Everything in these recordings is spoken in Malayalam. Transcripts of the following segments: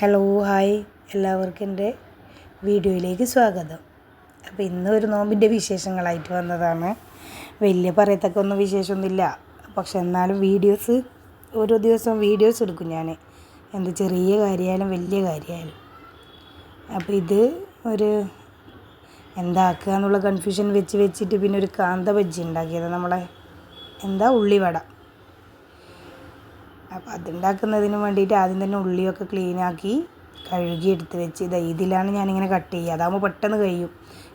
ഹലോ ഹായ് എല്ലാവർക്കും എൻ്റെ വീഡിയോയിലേക്ക് സ്വാഗതം. അപ്പോൾ ഇന്ന് ഒരു നോമ്പിൻ്റെ വിശേഷങ്ങളായിട്ട് വന്നതാണ്. വലിയ പറയത്തക്ക ഒന്നും വിശേഷമൊന്നുമില്ല, പക്ഷെ എന്നാലും ഓരോ ദിവസവും വീഡിയോസ് എടുക്കും ഞാൻ, എന്ത് ചെറിയ കാര്യമായാലും വലിയ കാര്യമായാലും. അപ്പോൾ ഇത് ഒരു എന്താക്കുക എന്നുള്ള കൺഫ്യൂഷൻ വെച്ചിട്ട് പിന്നെ ഒരു കാന്ത ബജ്ജി ഉണ്ടാക്കിയത്, നമ്മളെ ഉള്ളിവട. അപ്പോൾ അതുണ്ടാക്കുന്നതിന് വേണ്ടിയിട്ട് ആദ്യം തന്നെ ഉള്ളിയൊക്കെ ക്ലീനാക്കി കഴുകി എടുത്ത് വെച്ച് ഇതിലാണ് ഞാനിങ്ങനെ കട്ട് ചെയ്യുക. അതാകുമ്പോൾ പെട്ടെന്ന്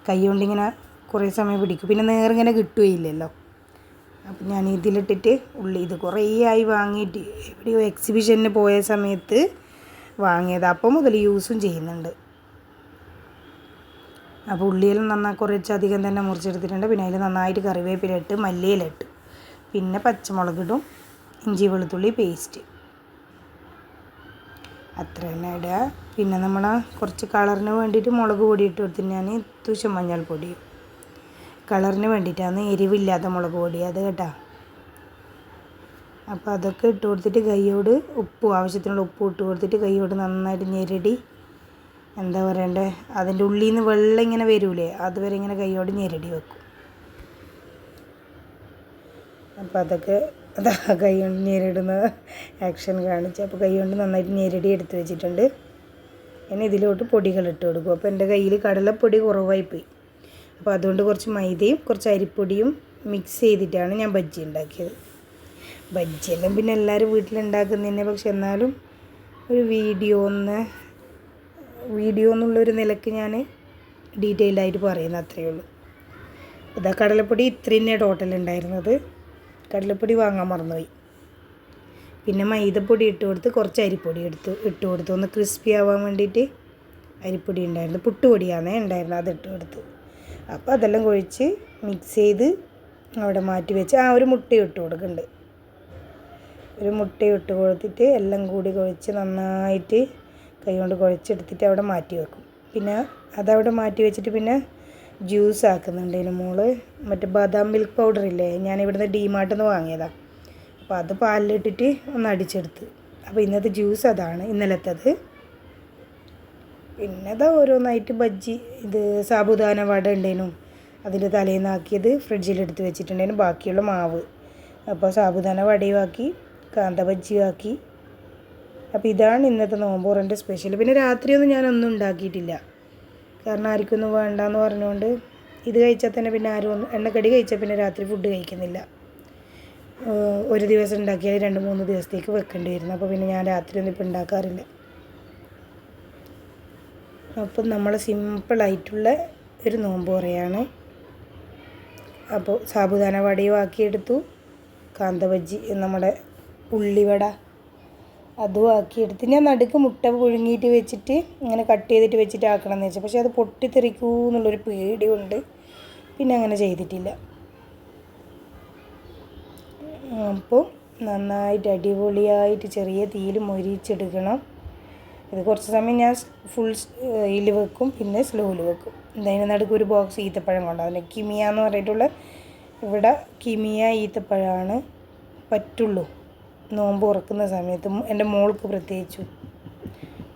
കൈ കൊണ്ടിങ്ങനെ കുറേ സമയം പിടിക്കും, പിന്നെ നേരിങ്ങനെ കിട്ടുകയില്ലല്ലോ. അപ്പം ഞാൻ ഇതിലിട്ടിട്ട് ഇത് കുറേ ആയി വാങ്ങിയിട്ട്, എവിടെയോ എക്സിബിഷന് പോയ സമയത്ത് വാങ്ങിയത്, അപ്പം മുതൽ യൂസും ചെയ്യുന്നുണ്ട്. അപ്പോൾ ഉള്ളിയെല്ലാം കുറച്ചധികം തന്നെ മുറിച്ചെടുത്തിട്ടുണ്ട്. പിന്നെ അതിൽ നന്നായിട്ട് കറിവേപ്പില ഇട്ട് മല്ലിയില ഇട്ട്, പിന്നെ പച്ചമുളകിടും, ഇഞ്ചി വെളുത്തുള്ളി പേസ്റ്റ്, അത്ര തന്നെ ഇടുക. പിന്നെ നമ്മൾ കുറച്ച് കളറിന് വേണ്ടിയിട്ട് മുളക് പൊടി ഇട്ട് കൊടുത്തിട്ട് ഞാൻ തുശം മഞ്ഞൾപ്പൊടിയും, കളറിന് വേണ്ടിയിട്ടാണ്, എരിവില്ലാത്ത മുളക് പൊടി അത് കേട്ടോ. അപ്പോൾ അതൊക്കെ ഇട്ട് കൊടുത്തിട്ട് കൈയോട് ആവശ്യത്തിനുള്ള ഉപ്പ് ഇട്ട് കൊടുത്തിട്ട് കൈയോട് നന്നായിട്ട് ഞെരടി, എന്താ പറയണ്ടേ, അതിൻ്റെ ഉള്ളിൽ നിന്ന് വെള്ളം ഇങ്ങനെ വരൂലേ, അതുവരെ ഇങ്ങനെ കൈയോട് ഞെരടി വെക്കും. അപ്പോൾ അതൊക്കെ കൈ കൊണ്ട് ഞെരടുന്ന ആക്ഷൻ കാണിച്ചു. അപ്പോൾ കൈ കൊണ്ട് നന്നായിട്ട് ഞെരടി എടുത്ത് വെച്ചിട്ടുണ്ട്. ഇനി ഇതിലോട്ട് പൊടികൾ ഇട്ട് കൊടുക്കും. അപ്പോൾ എൻ്റെ കയ്യിൽ കടലപ്പൊടി കുറവായിപ്പോയി, അപ്പോൾ അതുകൊണ്ട് കുറച്ച് മൈദയും കുറച്ച് അരിപ്പൊടിയും മിക്സ് ചെയ്തിട്ടാണ് ഞാൻ ബജ്ജി ഉണ്ടാക്കിയത്. ബജ്ജിയെല്ലാം പിന്നെ എല്ലാവരും വീട്ടിലുണ്ടാക്കുന്നതന്നെ, പക്ഷെ എന്നാലും ഒരു വീഡിയോ എന്നുള്ളൊരു നിലയ്ക്ക് ഞാൻ ഡീറ്റെയിൽഡായിട്ട് പറയുന്നത് അത്രയേ ഉള്ളൂ. ഇതാ കടലപ്പൊടി ഇത്രയും ടോട്ടൽ ഉണ്ടായിരുന്നത്, കടലപ്പൊടി വാങ്ങാൻ മറന്നുപോയി. പിന്നെ മൈദപ്പൊടി ഇട്ട് കൊടുത്ത് കുറച്ച് അരിപ്പൊടി ഇട്ട് കൊടുത്തു, ഒന്ന് ക്രിസ്പി ആവാൻ വേണ്ടിയിട്ട്. അരിപ്പൊടി ഉണ്ടായിരുന്നു, പുട്ടുപൊടിയാണേ ഉണ്ടായിരുന്നത്, അത് ഇട്ട് കൊടുത്തു. അപ്പോൾ അതെല്ലാം കുഴച്ച് മിക്സ് ചെയ്ത് അവിടെ മാറ്റി വെച്ച് ഒരു മുട്ട ഇട്ട് കൊടുക്കുന്നുണ്ട്. ഒരു മുട്ട ഇട്ട് കൊടുത്തിട്ട് എല്ലാം കൂടി കുഴച്ച് നന്നായിട്ട് കൈ കൊണ്ട് കുഴച്ചെടുത്തിട്ട് അവിടെ മാറ്റി വെക്കും. പിന്നെ അതവിടെ മാറ്റി വെച്ചിട്ട് പിന്നെ ജ്യൂസ് ആക്കുന്നുണ്ട്. ഇതിന് മോള് മറ്റേ ബദാം മിൽക്ക് പൗഡർ ഇല്ലേ, ഞാൻ ഇവിടുന്ന് ഡിമാർട്ടിൽ നിന്ന് വാങ്ങിയതാണ്. അപ്പോൾ അത് പാലിലിട്ടിട്ട് ഒന്ന് അടിച്ചെടുത്ത്. അപ്പോൾ ഇന്നത്തെ ജ്യൂസ് അതാണ്, ഇന്നലത്തത്. പിന്നെ അതാ ഓരോന്നായിട്ട് ബജ്ജി, ഇത് സാബുദാന വട ഉണ്ടേനും, അതിൻ്റെ തലേന്നാക്കിയത് ഫ്രിഡ്ജിലെടുത്ത് വെച്ചിട്ടുണ്ടേനും, ബാക്കിയുള്ള മാവ്. അപ്പോൾ സാബുദാന വടയും ആക്കി, കാന്ത ബജ്ജിയും ആക്കി. അപ്പോൾ ഇതാണ് ഇന്നത്തെ നോമ്പോറിൻ്റെ സ്പെഷ്യൽ. പിന്നെ രാത്രിയൊന്നും ഞാനൊന്നും ഉണ്ടാക്കിയിട്ടില്ല, കാരണം ആർക്കൊന്നും വേണ്ടാന്ന് പറഞ്ഞുകൊണ്ട്. ഇത് കഴിച്ചാൽ തന്നെ പിന്നെ എണ്ണക്കടി കഴിച്ചാൽ പിന്നെ രാത്രി ഫുഡ് കഴിക്കുന്നില്ല. ഒരു ദിവസം ഉണ്ടാക്കിയാൽ 2-3 ദിവസത്തേക്ക് വെക്കേണ്ടി വരുന്നു. അപ്പോൾ പിന്നെ ഞാൻ രാത്രിയൊന്നും ഇപ്പോൾ ഉണ്ടാക്കാറില്ല. അപ്പം നമ്മൾ സിമ്പിളായിട്ടുള്ള ഒരു നോമ്പ് പറയാണ്. അപ്പോൾ സാബുദാന വടയും ആക്കിയെടുത്തു, കാന്ത ബജ്ജി നമ്മുടെ ഉള്ളിവട അതും ആക്കിയെടുത്ത്. ഞാൻ നടുക്ക് മുട്ട പുഴുങ്ങിയിട്ട് വെച്ചിട്ട് ഇങ്ങനെ കട്ട് ചെയ്തിട്ട് വെച്ചിട്ട് ആക്കണമെന്ന് വെച്ചാൽ, പക്ഷേ അത് പൊട്ടിത്തെറിക്കൂ എന്നുള്ളൊരു പേടി കൊണ്ട് പിന്നെ അങ്ങനെ ചെയ്തിട്ടില്ല. അപ്പോൾ നന്നായിട്ട് അടിപൊളിയായിട്ട് ചെറിയ തീയിൽ മൊരിച്ചെടുക്കണം. ഇത് കുറച്ച് സമയം ഞാൻ ഫുൾ ഇതിൽ വെക്കും, പിന്നെ സ്ലോയിൽ വെക്കും. അതിന് നടുക്ക് ഒരു ബോക്സ് ഈത്തപ്പഴം കൊണ്ടാകും, കിമിയ എന്ന് പറഞ്ഞിട്ടുള്ള, ഇവിടെ കിമിയ ഈത്തപ്പഴമാണ് പറ്റുള്ളൂ നോമ്പ് തുറക്കുന്ന സമയത്ത്, എൻ്റെ മോൾക്ക് പ്രത്യേകിച്ചും,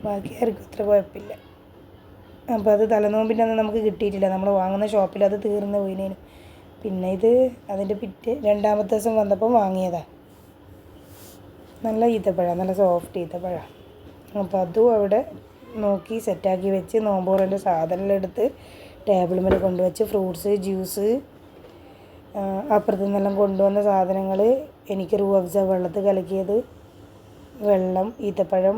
ബാക്കി ആർക്കും അത്ര കുഴപ്പമില്ല. അപ്പോൾ അത് തലനോമ്പിൻ്റെ അന്ന് നമുക്ക് കിട്ടിയിട്ടില്ല, നമ്മൾ വാങ്ങുന്ന ഷോപ്പിൽ അത് തീർന്ന് പോയിനേന്. പിന്നെ ഇത് അതിൻ്റെ രണ്ടാമത്തെ ദിവസം വന്നപ്പോൾ വാങ്ങിയതാണ്. നല്ല ഈത്തപ്പഴം, നല്ല സോഫ്റ്റ് ഈത്തപ്പഴം. അപ്പോൾ അതും അവിടെ നോക്കി സെറ്റാക്കി വെച്ച് നോമ്പോറിൻ്റെ സാധനമെല്ലാം എടുത്ത് ടേബിൾ മേലെ കൊണ്ടുവച്ച്, ഫ്രൂട്ട്സ്, ജ്യൂസ്, അപ്പുറത്തു നിന്നെല്ലാം കൊണ്ടുവന്ന സാധനങ്ങൾ, എനിക്ക് റൂ അഫ്സ വെള്ളത്തിൽ കലക്കിയത്, വെള്ളം, ഈത്തപ്പഴം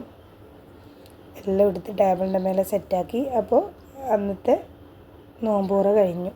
എല്ലാം എടുത്ത് ടേബിളിൻ്റെ മേലെ സെറ്റാക്കി. അപ്പോൾ അന്നത്തെ നോമ്പോറ കഴിഞ്ഞു.